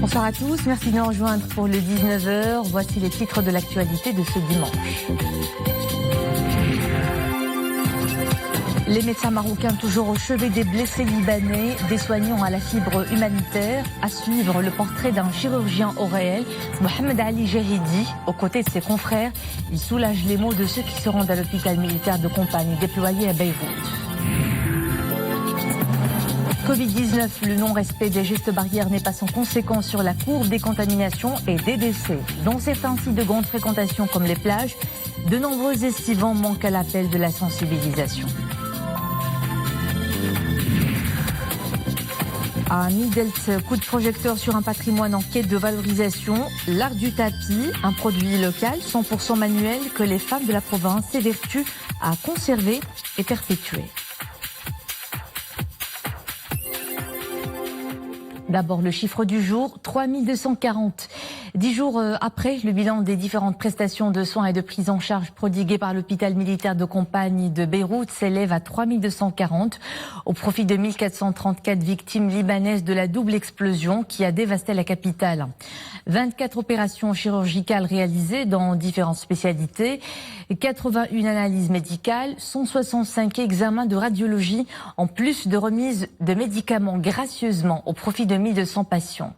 Bonsoir à tous, merci de nous rejoindre pour le 19h. Voici les titres de l'actualité de ce dimanche. Les médecins marocains toujours au chevet des blessés libanais, des soignants à la fibre humanitaire. À suivre le portrait d'un chirurgien au réel, Mohamed Ali Jahidi, aux côtés de ses confrères. Il soulage les maux de ceux qui se rendent à l'hôpital militaire de Kompagne déployé à Beyrouth. Covid-19, le non-respect des gestes barrières n'est pas sans conséquence sur la courbe des contaminations et des décès. Dans certains sites de grande fréquentation comme les plages, de nombreux estivants manquent à l'appel de la sensibilisation. À Midelt, coup de projecteur sur un patrimoine en quête de valorisation, l'art du tapis, un produit local 100% manuel que les femmes de la province s'évertuent à conserver et perpétuer. D'abord, le chiffre du jour, 3240. 10 jours après, le bilan des différentes prestations de soins et de prise en charge prodiguées par l'hôpital militaire de Kompagne de Beyrouth s'élève à 3240 au profit de 1434 victimes libanaises de la double explosion qui a dévasté la capitale. 24 opérations chirurgicales réalisées dans différentes spécialités, 81 analyses médicales, 165 examens de radiologie, en plus de remises de médicaments gracieusement au profit de 1200 patients.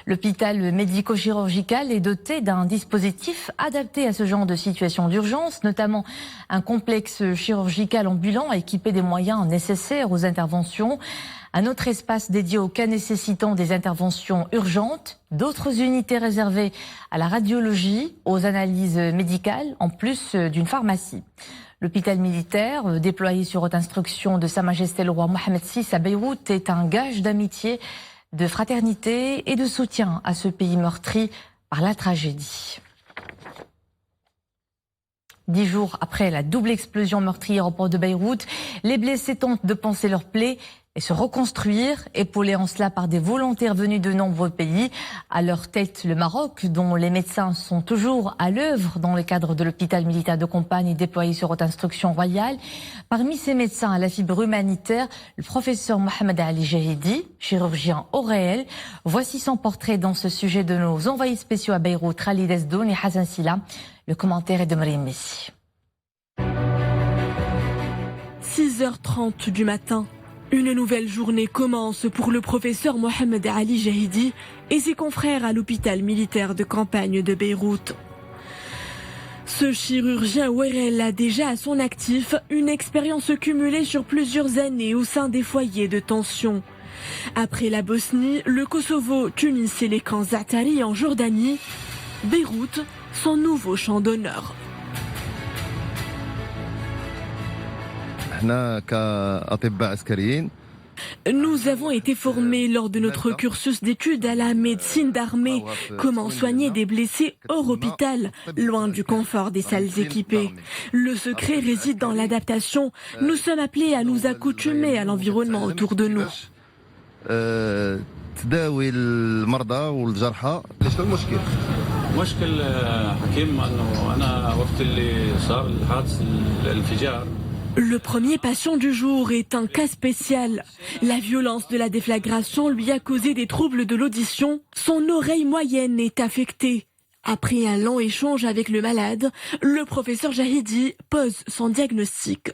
L'hôpital médico-chirurgical est doté d'un dispositif adapté à ce genre de situation d'urgence, notamment un complexe chirurgical ambulant équipé des moyens nécessaires aux interventions, un autre espace dédié aux cas nécessitant des interventions urgentes, d'autres unités réservées à la radiologie, aux analyses médicales, en plus d'une pharmacie. L'hôpital militaire, déployé sur haute instruction de Sa Majesté le roi Mohamed VI à Beyrouth, est un gage d'amitié, de fraternité et de soutien à ce pays meurtri par la tragédie. 10 jours après la double explosion meurtrière au port de Beyrouth, les blessés tentent de panser leurs plaies et se reconstruire, épaulés en cela par des volontaires venus de nombreux pays. À leur tête, le Maroc, dont les médecins sont toujours à l'œuvre dans le cadre de l'hôpital militaire de Kompagne déployé sur haute instruction royale. Parmi ces médecins à la fibre humanitaire, le professeur Mohamed Ali Jahidi, chirurgien au réel. Voici son portrait dans ce sujet de nos envoyés spéciaux à Beyrouth, Khalid Esdoun et Hassan Silla. Le commentaire est de Marie Messi. 6h30 du matin. Une nouvelle journée commence pour le professeur Mohamed Ali Jahidi et ses confrères à l'hôpital militaire de Kompagne de Beyrouth. Ce chirurgien ORL a déjà à son actif une expérience cumulée sur plusieurs années au sein des foyers de tension. Après la Bosnie, le Kosovo, Tunis et les camps Zaatari en Jordanie, Beyrouth, son nouveau champ d'honneur. Nous avons été formés lors de notre cursus d'études à la médecine d'armée. Comment soigner des blessés hors hôpital, loin du confort des salles équipées. Le secret réside dans l'adaptation. Nous sommes appelés à nous accoutumer à l'environnement autour de nous. Le premier patient du jour est un cas spécial. La violence de la déflagration lui a causé des troubles de l'audition. Son oreille moyenne est affectée. Après un long échange avec le malade, le professeur Jahidi pose son diagnostic.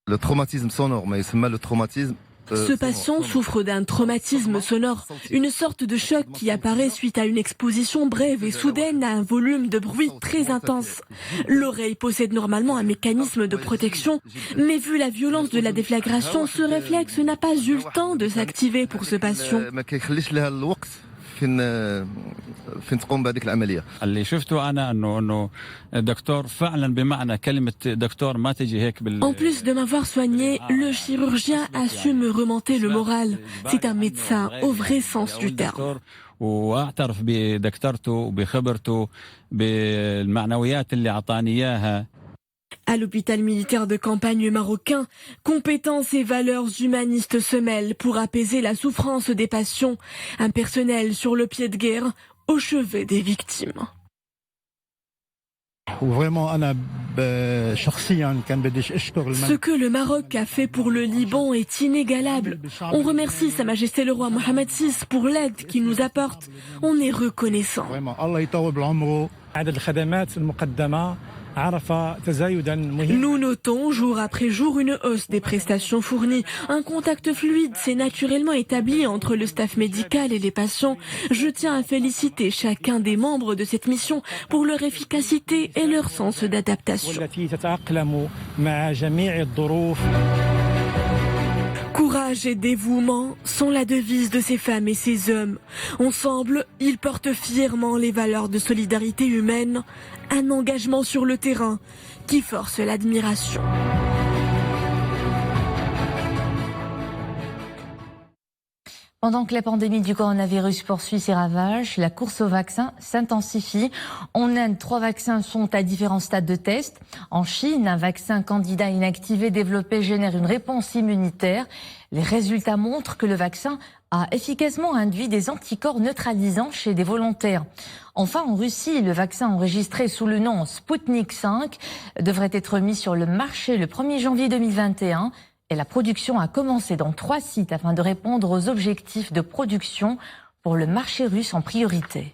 Le traumatisme sonore, mais c'est mal le traumatisme. Ce patient souffre d'un traumatisme sonore, une sorte de choc qui apparaît suite à une exposition brève et soudaine à un volume de bruit très intense. L'oreille possède normalement un mécanisme de protection, mais vu la violence de la déflagration, ce réflexe n'a pas eu le temps de s'activer pour ce patient. فين تقوم بهذيك العمليه اللي شفته انا انه الدكتور فعلا بمعنى كلمه دكتور ما تجي هيك En plus de m'avoir soigné, le chirurgien a su me remonter le moral. C'est un médecin au vrai sens du terme. واعترف بدكتورته وبخبرته بالمعنويات اللي اعطاني اياها. À l'hôpital militaire de Kompagne marocain, compétences et valeurs humanistes se mêlent pour apaiser la souffrance des patients. Un personnel sur le pied de guerre au chevet des victimes. Ce que le Maroc a fait pour le Liban est inégalable. On remercie Sa Majesté le roi Mohammed VI pour l'aide qu'il nous apporte. On est reconnaissant. Nous notons jour après jour une hausse des prestations fournies. Un contact fluide s'est naturellement établi entre le staff médical et les patients. Je tiens à féliciter chacun des membres de cette mission pour leur efficacité et leur sens d'adaptation. Courage et dévouement sont la devise de ces femmes et ces hommes. Ensemble, ils portent fièrement les valeurs de solidarité humaine, un engagement sur le terrain qui force l'admiration. Pendant que la pandémie du coronavirus poursuit ses ravages, la course au vaccin s'intensifie. En Inde, 3 vaccins sont à différents stades de test. En Chine, un vaccin candidat inactivé développé génère une réponse immunitaire. Les résultats montrent que le vaccin a efficacement induit des anticorps neutralisants chez des volontaires. Enfin, en Russie, le vaccin enregistré sous le nom Sputnik 5 devrait être mis sur le marché le 1er janvier 2021. Et la production a commencé dans 3 sites afin de répondre aux objectifs de production pour le marché russe en priorité.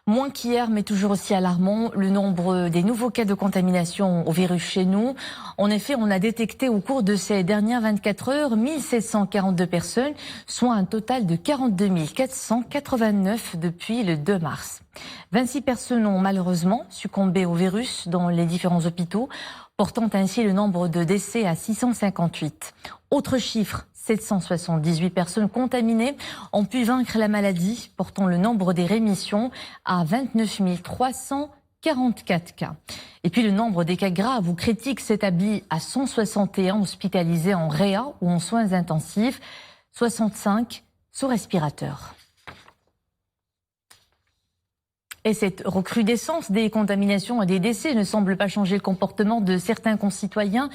Moins qu'hier, mais toujours aussi alarmant, le nombre des nouveaux cas de contamination au virus chez nous. En effet, on a détecté au cours de ces dernières 24 heures 1742 personnes, soit un total de 42 489 depuis le 2 mars. 26 personnes ont malheureusement succombé au virus dans les différents hôpitaux, portant ainsi le nombre de décès à 658. Autre chiffre, 778 personnes contaminées ont pu vaincre la maladie, portant le nombre des rémissions à 29 344 cas. Et puis le nombre des cas graves ou critiques s'établit à 161 hospitalisés en réa ou en soins intensifs, 65 sous respirateur. Et cette recrudescence des contaminations et des décès ne semble pas changer le comportement de certains concitoyens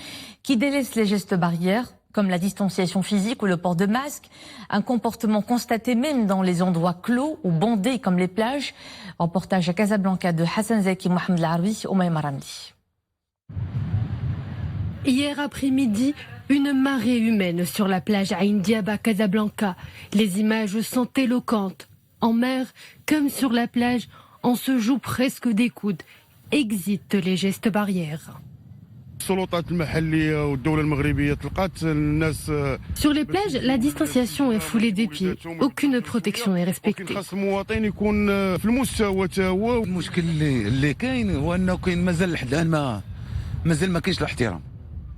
qui délaissent les gestes barrières, comme la distanciation physique ou le port de masque, un comportement constaté même dans les endroits clos ou bondés comme les plages. Reportage à Casablanca de Hassan Zaki Mohamed Laroui, Omaïma Ramdi. Hier après-midi, une marée humaine sur la plage Ain Diaba, Casablanca. Les images sont éloquentes. En mer, comme sur la plage, on se joue presque des coudes. Exit les gestes barrières. Sur les plages, la distanciation est foulée des pieds. Aucune protection n'est respectée.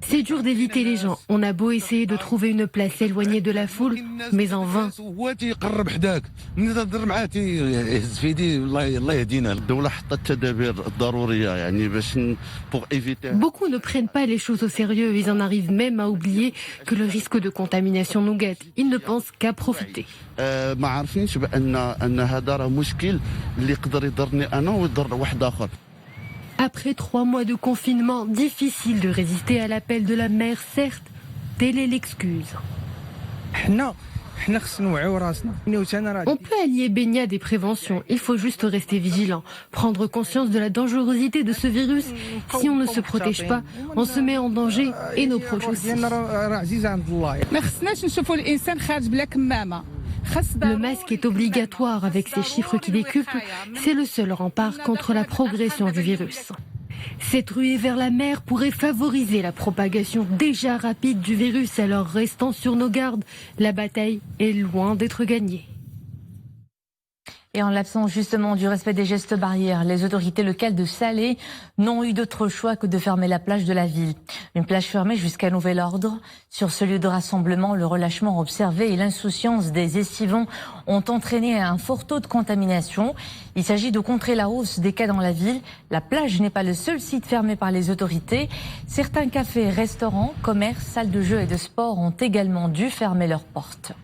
C'est dur d'éviter les gens. On a beau essayer de trouver une place éloignée de la foule, mais en vain. Beaucoup ne prennent pas les choses au sérieux. Ils en arrivent même à oublier que le risque de contamination nous guette. Ils ne pensent qu'à profiter. Après 3 mois de confinement, difficile de résister à l'appel de la mer, certes, telle est l'excuse. On peut allier baignade et prévention, il faut juste rester vigilant, prendre conscience de la dangerosité de ce virus. Si on ne se protège pas, on se met en danger et nos proches aussi. Le masque est obligatoire avec ces chiffres qui décuplent. C'est le seul rempart contre la progression du virus. Cette ruée vers la mer pourrait favoriser la propagation déjà rapide du virus, alors restons sur nos gardes. La bataille est loin d'être gagnée. Et en l'absence justement du respect des gestes barrières, les autorités locales de Salé n'ont eu d'autre choix que de fermer la plage de la ville. Une plage fermée jusqu'à nouvel ordre. Sur ce lieu de rassemblement, le relâchement observé et l'insouciance des estivants ont entraîné un fort taux de contamination. Il s'agit de contrer la hausse des cas dans la ville. La plage n'est pas le seul site fermé par les autorités. Certains cafés, restaurants, commerces, salles de jeux et de sport ont également dû fermer leurs portes.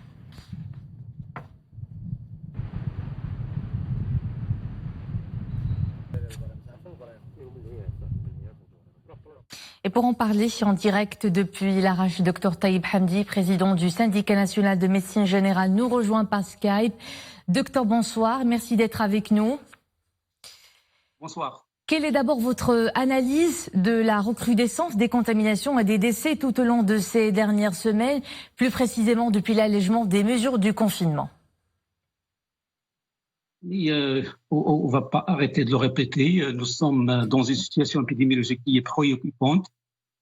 Et pour en parler en direct depuis l'Arrache, Dr Taïb Hamdi, président du syndicat national de médecine générale, nous rejoint par Skype. Docteur, bonsoir, merci d'être avec nous. Bonsoir. Quelle est d'abord votre analyse de la recrudescence des contaminations et des décès tout au long de ces dernières semaines, plus précisément depuis l'allègement des mesures du confinement? On ne va pas arrêter de le répéter. Nous sommes dans une situation épidémiologique qui est préoccupante.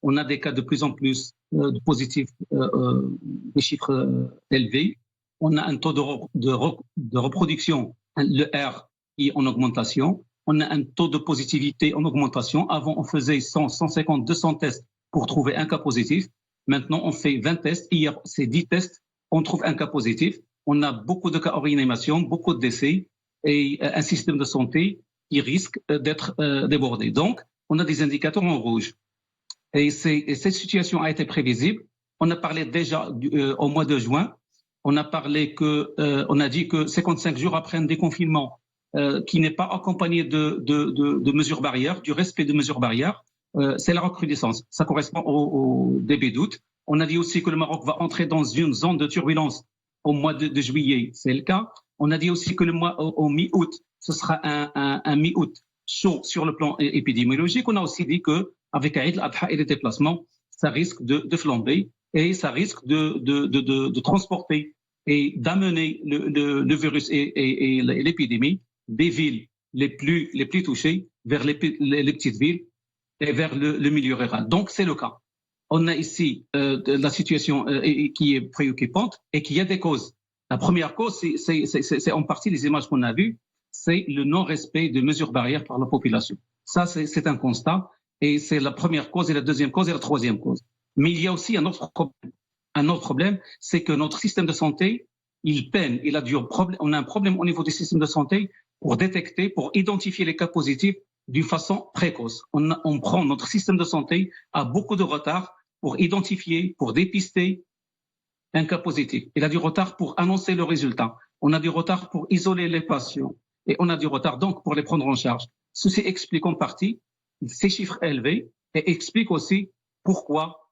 On a des cas de plus en plus de positifs, des chiffres élevés. On a un taux de reproduction, le R, qui est en augmentation. On a un taux de positivité en augmentation. Avant, on faisait 100, 150, 200 tests pour trouver un cas positif. Maintenant, on fait 20 tests. Hier, c'est 10 tests. On trouve un cas positif. On a beaucoup de cas en réanimation, beaucoup de décès et un système de santé qui risque d'être débordé. Donc, on a des indicateurs en rouge. Et cette situation a été prévisible. On a parlé déjà au mois de juin. On a dit que 55 jours après un déconfinement qui n'est pas accompagné de mesures barrières, du respect de mesures barrières, c'est la recrudescence. Ça correspond au début d'août. On a dit aussi que le Maroc va entrer dans une zone de turbulence au mois de juillet, c'est le cas. On a dit aussi que le mois au mi-août, ce sera un mi-août chaud sur le plan épidémiologique. On a aussi dit qu'avec Aïd al-Adha et les déplacements, ça risque de flamber et ça risque de transporter et d'amener le virus et l'épidémie des villes les plus touchées vers les petites villes et vers le milieu rural. Donc, c'est le cas. On a ici la situation qui est préoccupante et qui a des causes. La première cause, c'est en partie les images qu'on a vues, c'est le non-respect de mesures barrières par la population. Ça, c'est un constat et c'est la première cause et la deuxième cause et la troisième cause. Mais il y a aussi un autre problème. Un autre problème, c'est que notre système de santé, il peine, on a un problème au niveau du système de santé pour détecter, pour identifier les cas positifs d'une façon précoce. Notre système de santé a beaucoup de retard pour identifier, pour dépister un cas positif. Il a du retard pour annoncer le résultat. On a du retard pour isoler les patients. Et on a du retard donc pour les prendre en charge. Ceci explique en partie ces chiffres élevés et explique aussi pourquoi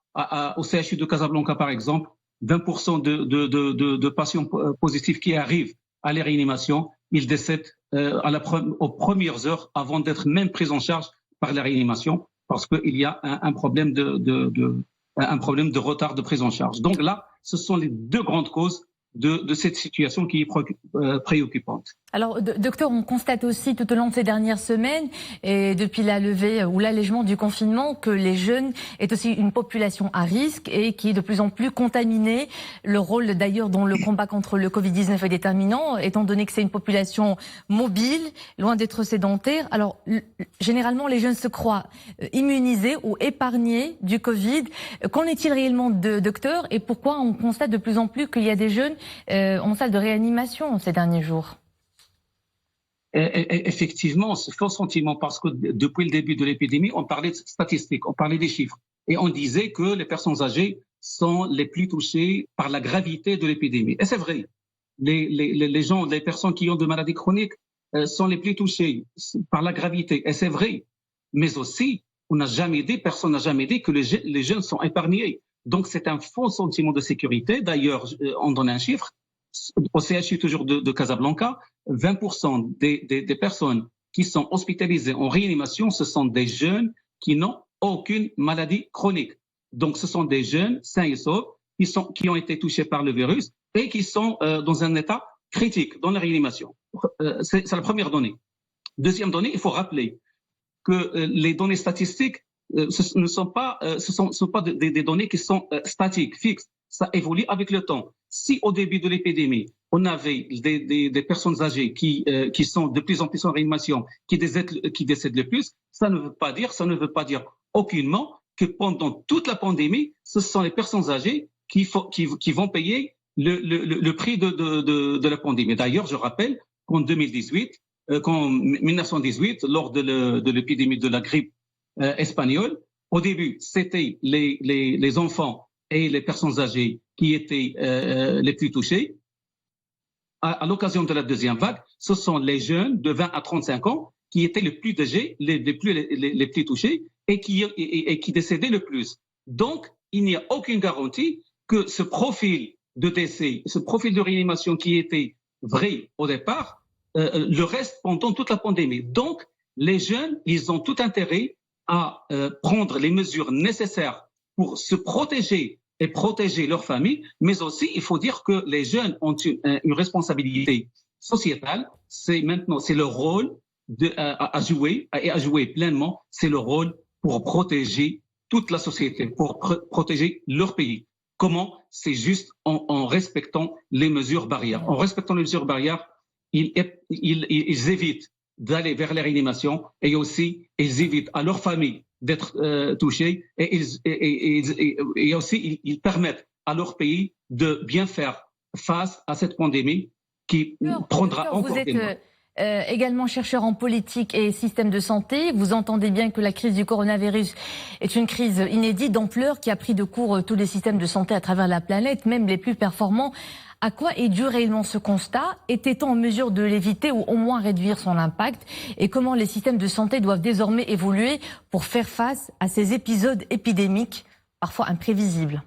au CHU de Casablanca, par exemple, 20% de patients positifs qui arrivent à la réanimation, ils décèdent aux premières heures avant d'être même pris en charge par la réanimation parce qu'il y a un problème de retard de prise en charge. Donc là, ce sont les deux grandes causes de cette situation qui est préoccupante. Alors, docteur, on constate aussi tout au long de ces dernières semaines, et depuis la levée ou l'allègement du confinement, que les jeunes est aussi une population à risque et qui est de plus en plus contaminée. Le rôle d'ailleurs dont le combat contre le Covid-19 est déterminant, étant donné que c'est une population mobile, loin d'être sédentaire. Alors, généralement, les jeunes se croient immunisés ou épargnés du Covid. Qu'en est-il réellement, docteur, et pourquoi on constate de plus en plus qu'il y a des jeunes en salle de réanimation ces derniers jours? Effectivement, c'est faux sentiment parce que depuis le début de l'épidémie, on parlait de statistiques, on parlait des chiffres et on disait que les personnes âgées sont les plus touchées par la gravité de l'épidémie. Et c'est vrai, les personnes qui ont de maladies chroniques sont les plus touchées par la gravité. Et c'est vrai, mais aussi, personne n'a jamais dit que les jeunes sont épargnés. Donc c'est un faux sentiment de sécurité. D'ailleurs, on donne un chiffre. Au CHU toujours de Casablanca, 20% des personnes qui sont hospitalisées en réanimation, ce sont des jeunes qui n'ont aucune maladie chronique. Donc ce sont des jeunes sains et saufs qui ont été touchés par le virus et qui sont dans un état critique dans la réanimation. C'est la première donnée. Deuxième donnée, il faut rappeler que les données statistiques ce ne sont pas des données qui sont statiques, fixes. Ça évolue avec le temps. Si au début de l'épidémie, on avait des personnes âgées qui sont de plus en plus en réanimation, qui décèdent le plus, ça ne veut pas dire aucunement que pendant toute la pandémie, ce sont les personnes âgées qui vont payer le prix de la pandémie. D'ailleurs, je rappelle qu'en 1918, lors de l'épidémie de la grippe espagnole, au début, c'était les enfants et les personnes âgées qui étaient les plus touchées. À l'occasion de la deuxième vague, ce sont les jeunes de 20 à 35 ans qui étaient les plus âgés, les plus touchés. et qui décédait le plus. Donc, il n'y a aucune garantie que ce profil de décès, ce profil de réanimation qui était vrai au départ, le reste pendant toute la pandémie. Donc, les jeunes, ils ont tout intérêt à prendre les mesures nécessaires pour se protéger et protéger leur famille, mais aussi, il faut dire que les jeunes ont une responsabilité sociétale. C'est leur rôle à jouer et à jouer pleinement. C'est le rôle pour protéger toute la société, pour protéger leur pays. Comment? C'est juste en respectant les mesures barrières. En respectant les mesures barrières, ils évitent d'aller vers la réanimation et aussi ils évitent à leur famille d'être touchés et aussi ils permettent à leur pays de bien faire face à cette pandémie qui prendra encore des mois. Également chercheur en politique et système de santé, vous entendez bien que la crise du coronavirus est une crise inédite d'ampleur qui a pris de court tous les systèmes de santé à travers la planète, même les plus performants. À quoi est dû réellement ce constat? Était-on en mesure de l'éviter ou au moins réduire son impact? Et comment les systèmes de santé doivent désormais évoluer pour faire face à ces épisodes épidémiques parfois imprévisibles?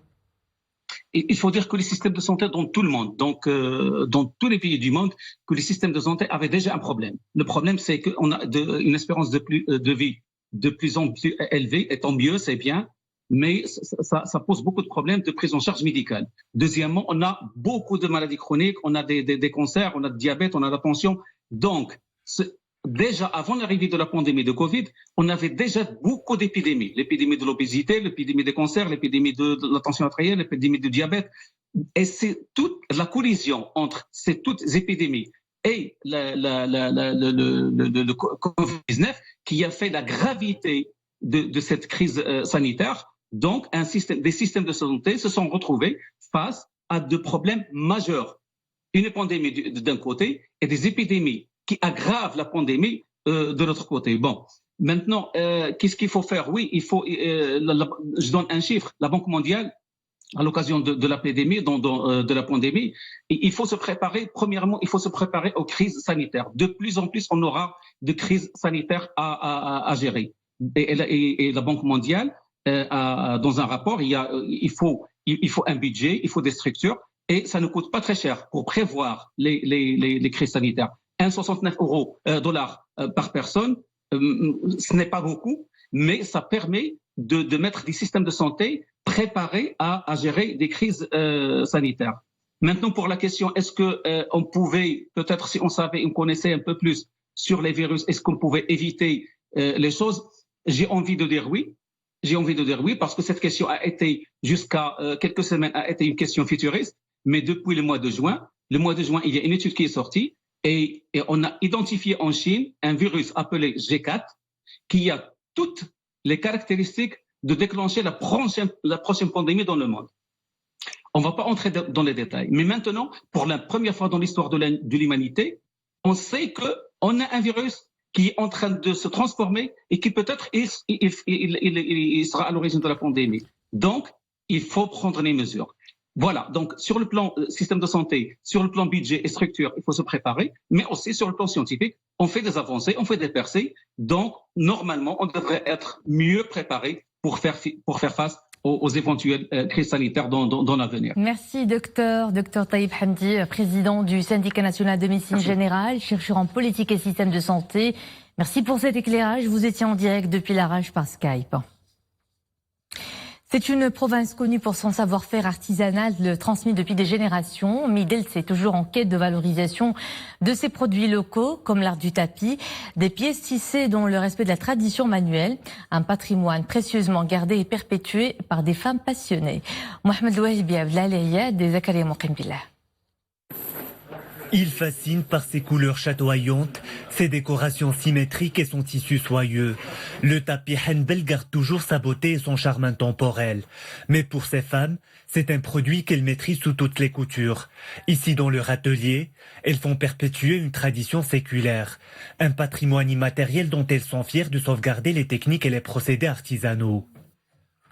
Il faut dire que les systèmes de santé dans tout le monde, donc dans tous les pays du monde, que les systèmes de santé avaient déjà un problème. Le problème, c'est qu'on a une espérance de vie de plus en plus élevée, et tant mieux, c'est bien, mais ça pose beaucoup de problèmes de prise en charge médicale. Deuxièmement, on a beaucoup de maladies chroniques, on a des cancers, on a le diabète, on a la tension. Donc, déjà avant l'arrivée de la pandémie de Covid, on avait déjà beaucoup d'épidémies. L'épidémie de l'obésité, l'épidémie des cancers, l'épidémie de la tension artérielle, l'épidémie du diabète. Et c'est toute la collision entre ces toutes épidémies et le Covid-19 qui a fait la gravité de cette crise sanitaire. Donc, des systèmes de santé se sont retrouvés face à deux problèmes majeurs. Une pandémie d'un côté et des épidémies qui aggravent la pandémie de l'autre côté. Bon, maintenant, qu'est-ce qu'il faut faire? Oui, je donne un chiffre. La Banque mondiale, à l'occasion de la pandémie, de la pandémie, il faut se préparer. Premièrement, il faut se préparer aux crises sanitaires. De plus en plus, on aura de crises sanitaires à gérer. Et la Banque mondiale, dans un rapport, il faut un budget, il faut des structures, et ça ne coûte pas très cher pour prévoir les crises sanitaires. 1,69 dollars par personne, ce n'est pas beaucoup, mais ça permet de mettre des systèmes de santé préparés à gérer des crises sanitaires. Maintenant, pour la question, est-ce que on pouvait, peut-être si on savait, on connaissait un peu plus sur les virus, est-ce qu'on pouvait éviter les choses? J'ai envie de dire oui. J'ai envie de dire oui, parce que cette question a été, jusqu'à quelques semaines, a été une question futuriste, mais depuis le mois de juin, il y a une étude qui est sortie, et on a identifié en Chine un virus appelé G4 qui a toutes les caractéristiques de déclencher la prochaine pandémie dans le monde. On ne va pas entrer dans les détails. Mais maintenant, pour la première fois dans l'histoire de l'humanité, on sait qu'on a un virus qui est en train de se transformer et qui peut-être il sera à l'origine de la pandémie. Donc, il faut prendre les mesures. Voilà, donc sur le plan système de santé, sur le plan budget et structure, il faut se préparer, mais aussi sur le plan scientifique, on fait des avancées, on fait des percées, donc normalement on devrait être mieux préparé pour faire face aux éventuelles crises sanitaires dans l'avenir. Merci docteur Taïb Hamdi, président du syndicat national de médecine générale, chercheur en politique et système de santé. Merci pour cet éclairage, vous étiez en direct depuis l'Arrache par Skype. C'est une province connue pour son savoir-faire artisanal transmis depuis des générations. Midelt est toujours en quête de valorisation de ses produits locaux, comme l'art du tapis, des pièces tissées dont le respect de la tradition manuelle, un patrimoine précieusement gardé et perpétué par des femmes passionnées. Mohamed Louajibi Abdelalia des Zakaria Mouqimbillah. Il fascine par ses couleurs chatoyantes, ses décorations symétriques et son tissu soyeux. Le tapis Henbel garde toujours sa beauté et son charme intemporel. Mais pour ces femmes, c'est un produit qu'elles maîtrisent sous toutes les coutures. Ici dans leur atelier, elles font perpétuer une tradition séculaire, un patrimoine immatériel dont elles sont fières de sauvegarder les techniques et les procédés artisanaux.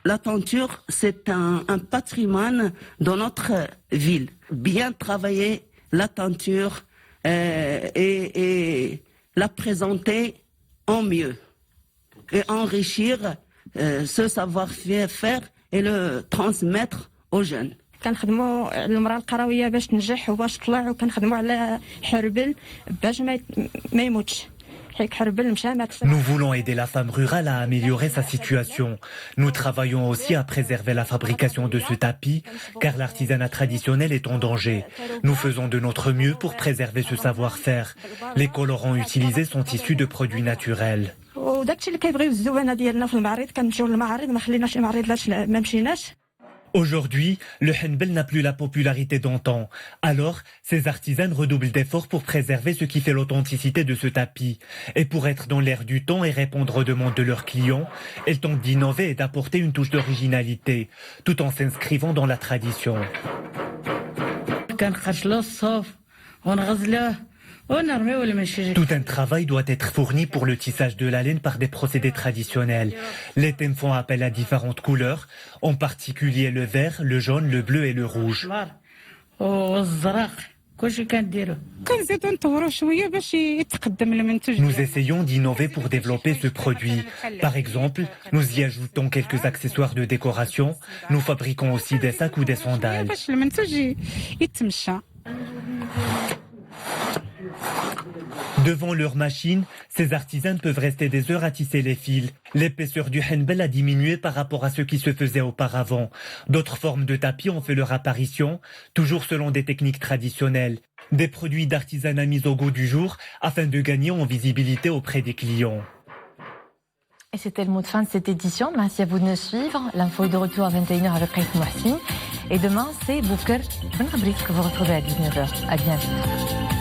La teinture, c'est un patrimoine dans notre ville. Bien travaillé la teinture et la présenter en mieux et enrichir ce savoir-faire et le transmettre aux jeunes. كنخدموا على المرأة القروية باش تنجح وباش تطلع وكنخدموا على حربل باش ما يموتش. Nous voulons aider la femme rurale à améliorer sa situation. Nous travaillons aussi à préserver la fabrication de ce tapis, car l'artisanat traditionnel est en danger. Nous faisons de notre mieux pour préserver ce savoir-faire. Les colorants utilisés sont issus de produits naturels. Aujourd'hui, le henbel n'a plus la popularité d'antan. Alors, ces artisans redoublent d'efforts pour préserver ce qui fait l'authenticité de ce tapis. Et pour être dans l'air du temps et répondre aux demandes de leurs clients, elles tentent d'innover et d'apporter une touche d'originalité, tout en s'inscrivant dans la tradition. Tout un travail doit être fourni pour le tissage de la laine par des procédés traditionnels. Les thèmes font appel à différentes couleurs, en particulier le vert, le jaune, le bleu et le rouge. Nous essayons d'innover pour développer ce produit. Par exemple, nous y ajoutons quelques accessoires de décoration. Nous fabriquons aussi des sacs ou des sandales. Devant leur machine, ces artisans peuvent rester des heures à tisser les fils. L'épaisseur du henbel a diminué par rapport à ce qui se faisait auparavant. D'autres formes de tapis ont fait leur apparition, toujours selon des techniques traditionnelles. Des produits d'artisanat mis au goût du jour afin de gagner en visibilité auprès des clients. Et c'était le mot de fin de cette édition. Merci à vous de nous suivre. L'info est de retour à 21h avec Raif Mohsin. Et demain, c'est Bouker Ben Abrik que vous retrouvez à 19h. À bientôt.